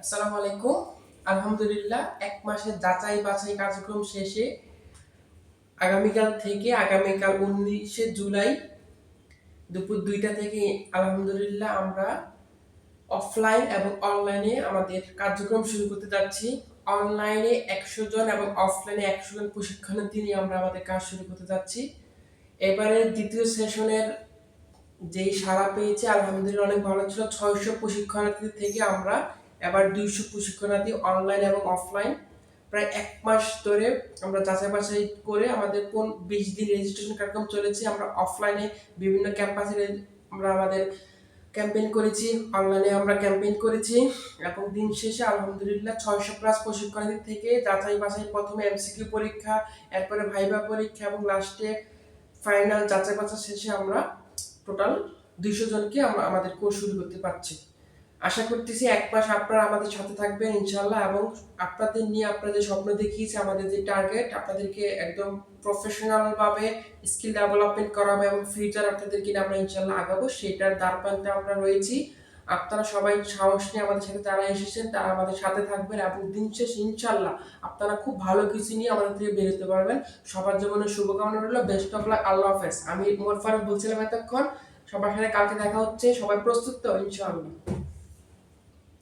আসসালামু আলাইকুম। আলহামদুলিল্লাহ, এক মাসের যাচাই বাছাই কার্যক্রম শেষে আগামীকাল 19শে জুলাই দুপুর 2টা থেকে আলহামদুলিল্লাহ আমরা অফলাইন এবং অনলাইনে আমাদের কার্যক্রম শুরু করতে যাচ্ছি। অনলাইনে 100 জন এবং অফলাইনে 100 জন প্রশিক্ষণার্থী নিয়ে আমরা আমাদের কাজ শুরু করতে যাচ্ছি। এবারে দ্বিতীয় সেশনের যেই সাড়া পেয়েছে আলহামদুলিল্লাহ অনেক ভালো ছিল। 600 প্রশিক্ষণার্থী থেকে আমরা এবার 200 প্রশিক্ষণার্থী অনলাইন এবং অফলাইন প্রায় এক মাস ধরে আমরা যাচাই বাছাই করে আমাদের কোন 20 দিন রেজিস্ট্রেশন কার্যক্রম চলেছে। আমরা অফলাইনে বিভিন্ন ক্যাম্পাসে আমরা আমাদের ক্যাম্পেইন করেছি, অনলাইনে আমরা ক্যাম্পেইন করেছি এবং দিন শেষে আলহামদুলিল্লাহ 600+ প্রশিক্ষণার্থী থেকে যাচাই বাছাই প্রথমে এমসিকিউ পরীক্ষা, এরপরে ভাইবা পরীক্ষা এবং লাস্টে ফাইনাল যাচাই বাছাই শেষে আমরা টোটাল 200 জনকে আমরা আমাদের কোর্স শুরু করতে পারছি। আশা করতেছি এক মাস আপনারা আমাদের সাথে থাকবেন ইনশাল্লাহ এবং আপনাদের নিয়ে আপনাদের স্বপ্ন দেখিয়েছি আমাদের যে টার্গেট আপনাদেরকে একদম প্রফেশনাল ভাবে স্কিল ডেভেলপমেন্ট করাবো এবং ফিউচার আপনাদেরকে নিয়ে আমরা ইনশাল্লাহ আগাবো, সেটার দ্বারপ্রান্তে আমরা রয়েছি। আপনারা সবাই সাহস নিয়ে আমাদের সাথে যারা এসেছেন তারা আমাদের সাথে থাকবেন এবং দিন শেষ ইনশাল্লাহ আপনারা খুব ভালো কিছু নিয়ে আমাদের থেকে বেরোতে পারবেন। সবার জীবনে শুভকামনা রইল। Best of luck. আল্লাহ হাফেজ। আমি মোর ফারুক বলছিলাম এতক্ষণ। সবার সাথে কালকে দেখা হচ্ছে। সবাই প্রস্তুত তো ইনশাআল্লাহ।